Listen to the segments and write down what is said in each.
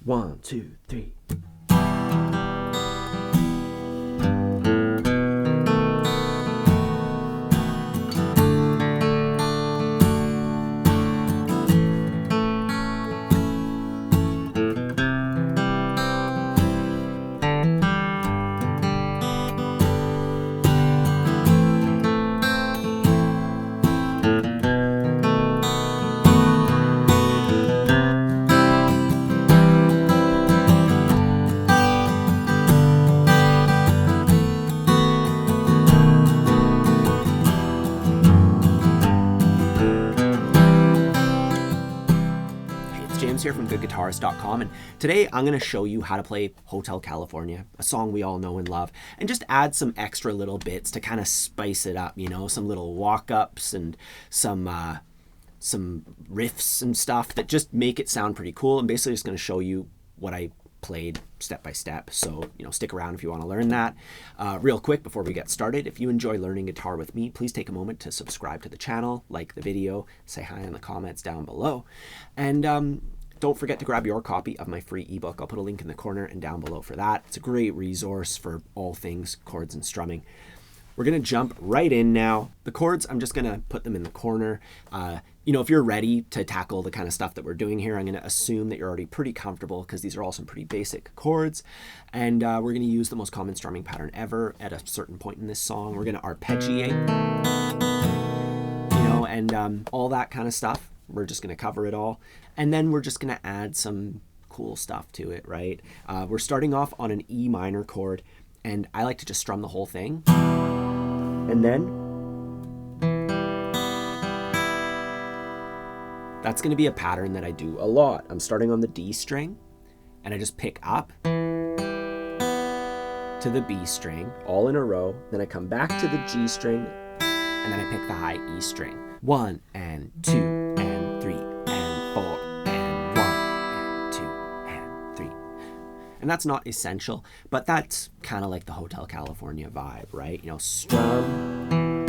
1, 2, 3. Here from GOODGUITARIST.com, and today I'm going to show you how to play Hotel California, a song we all know and love, and just add some extra little bits to kind of spice it up, you know, some little walk-ups and some riffs and stuff that just make it sound pretty cool. I'm basically just going to show you what I played step by step, so you know, stick around if you want to learn that. Real quick before we get started, if you enjoy learning guitar with me, please take a moment to subscribe to the channel, like the video, say hi in the comments down below, and don't forget to grab your copy of my free ebook. I'll put a link in the corner and down below for that. It's a great resource for all things chords and strumming. We're going to jump right in now. The chords, I'm just going to put them in the corner. You know, if you're ready to tackle the kind of stuff that we're doing here, I'm going to assume that you're already pretty comfortable because these are all some pretty basic chords. And we're going to use the most common strumming pattern ever at a certain point in this song. We're going to arpeggiate, you know, and all that kind of stuff. We're just going to cover it all. And then we're just going to add some cool stuff to it, right? We're starting off on an E minor chord, and I like to just strum the whole thing. And then that's going to be a pattern that I do a lot. I'm starting on the D string, and I just pick up to the B string, all in a row. Then I come back to the G string, and then I pick the high E string. 1 and 2 and 3 and 4 and 1 and 2 and 3. And that's not essential, but that's kind of like the Hotel California vibe, right? You know, strum and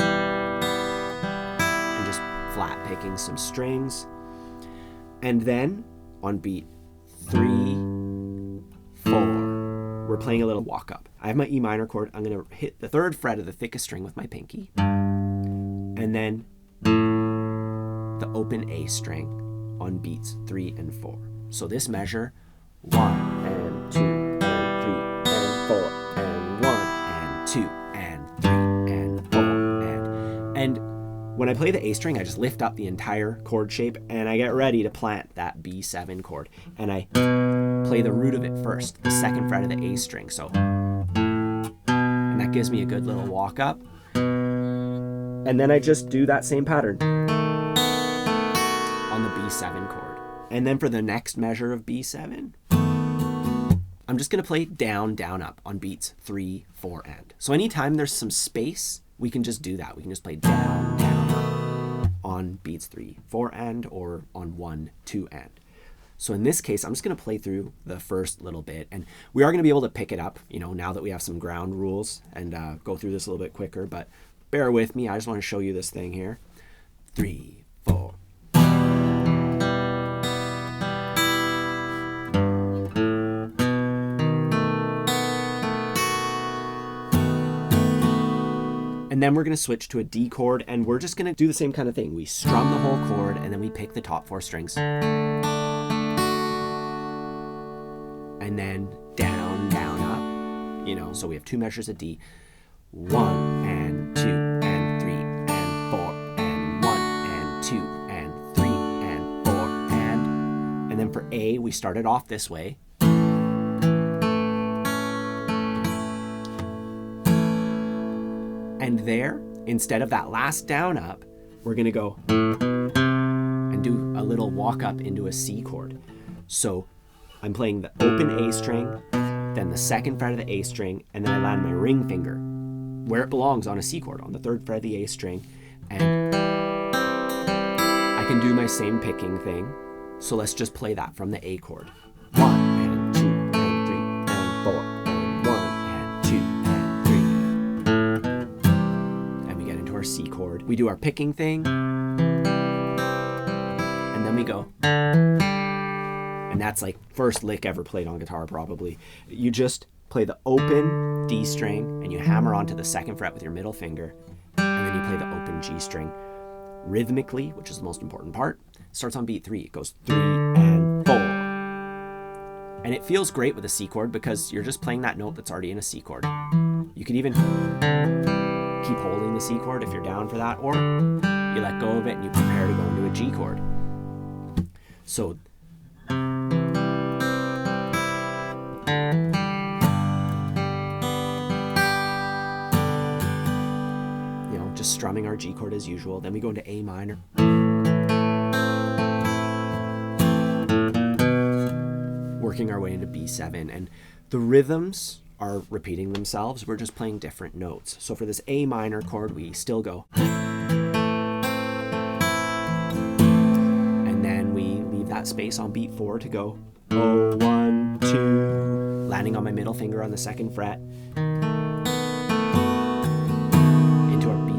just flat picking some strings. And then on beat 3, 4, we're playing a little walk up. I have my E minor chord. I'm going to hit the 3rd fret of the thickest string with my pinky. And then the open A string on beats 3 and 4. So this measure, 1 and 2 and 3 and 4 and 1 and 2 and 3 and 4 and when I play the A string, I just lift up the entire chord shape and I get ready to plant that B7 chord, and I play the root of it first, the 2nd fret of the A string. So, and that gives me a good little walk up. And then I just do that same pattern on the B7 chord. And then for the next measure of B7, I'm just gonna play down, down, up on beats 3, 4, and. So anytime there's some space, we can just do that. We can just play down, down, up on beats 3, 4, and, or on 1, 2, and. So in this case, I'm just gonna play through the first little bit, and we are gonna be able to pick it up, you know, now that we have some ground rules, and go through this a little bit quicker, but bear with me, I just want to show you this thing here. 3, 4. And then we're going to switch to a D chord, and we're just going to do the same kind of thing. We strum the whole chord, and then we pick the top 4 strings. And then down, down, up. You know, so we have 2 measures of D. 1 and 2 and 3 and 4 and 1 and 2 and 3 and 4 and then for A, we started off this way. And there, instead of that last down up, we're going to go and do a little walk up into a C chord. So I'm playing the open A string, then the 2nd fret of the A string, and then I land my ring finger where it belongs on a C chord, on the 3rd fret of the A string, and I can do my same picking thing. So let's just play that from the A chord. 1 and 2 and 3 and 4 and 1 and 2 and 3. And we get into our C chord. We do our picking thing, and then we go. And that's like first lick ever played on guitar probably. You just play the open D string and you hammer onto the 2nd fret with your middle finger, and then you play the open G string. Rhythmically, which is the most important part, starts on beat 3. It goes 3 and 4. And it feels great with a C chord because you're just playing that note that's already in a C chord. You could even keep holding the C chord if you're down for that, or you let go of it and you prepare to go into a G chord. So just strumming our G chord as usual. Then we go into A minor. Working our way into B7. And the rhythms are repeating themselves. We're just playing different notes. So for this A minor chord, we still go. And then we leave that space on beat 4 to go 0, 1, 2, landing on my middle finger on the 2nd fret.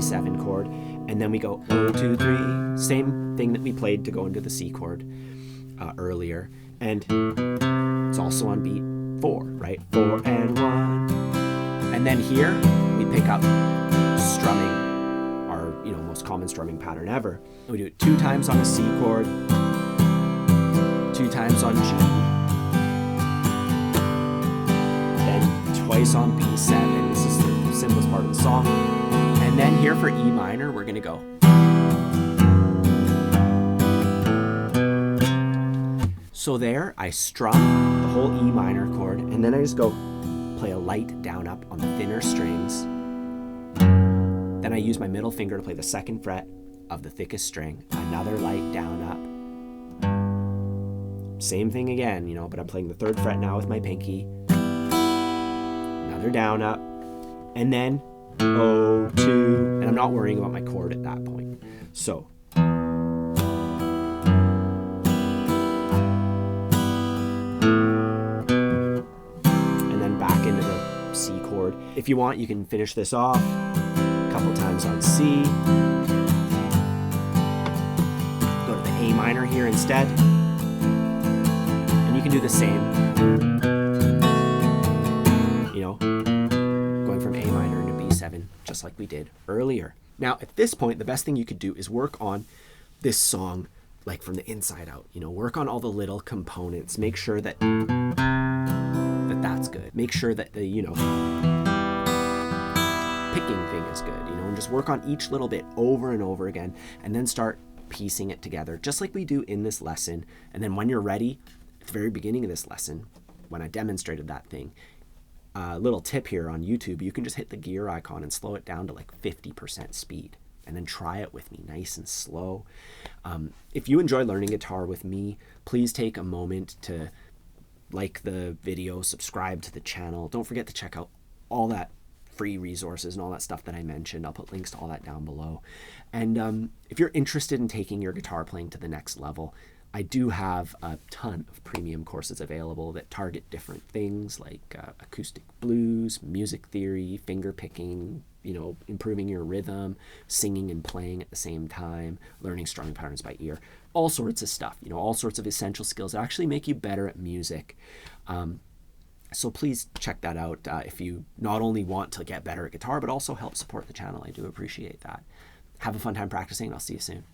7 chord, and then we go 0, 2, 3, same thing that we played to go into the C chord earlier, and it's also on beat 4, right? 4 and 1, and then here we pick up strumming, our most common strumming pattern ever. We do it 2 times on a C chord, 2 times on G, then twice on B7. This is the simplest part of the song. And then here for E minor, we're going to go. So there, I strum the whole E minor chord, and then I just go play a light down up on the thinner strings. Then I use my middle finger to play the 2nd fret of the thickest string, another light down up. Same thing again, but I'm playing the 3rd fret now with my pinky. Another down up, and then 0, 2, and I'm not worrying about my chord at that point. So and then back into the C chord. If you want, you can finish this off a couple times on C. Go to the A minor here instead. And you can do the same. Going from A minor into B7, just like we did earlier. Now, at this point, the best thing you could do is work on this song like from the inside out. Work on all the little components. Make sure that that's good. Make sure that the, picking thing is good, and just work on each little bit over and over again, and then start piecing it together, just like we do in this lesson. And then when you're ready, at the very beginning of this lesson, when I demonstrated that thing, little tip here on YouTube, you can just hit the gear icon and slow it down to like 50% speed, and then try it with me nice and slow. If you enjoy learning guitar with me, please take a moment to like the video, subscribe to the channel. Don't forget to check out all that free resources and all that stuff that I mentioned. I'll put links to all that down below. And if you're interested in taking your guitar playing to the next level, I do have a ton of premium courses available that target different things like acoustic blues, music theory, finger picking, improving your rhythm, singing and playing at the same time, learning strumming patterns by ear, all sorts of stuff, all sorts of essential skills that actually make you better at music. So please check that out if you not only want to get better at guitar, but also help support the channel. I do appreciate that. Have a fun time practicing, and I'll see you soon.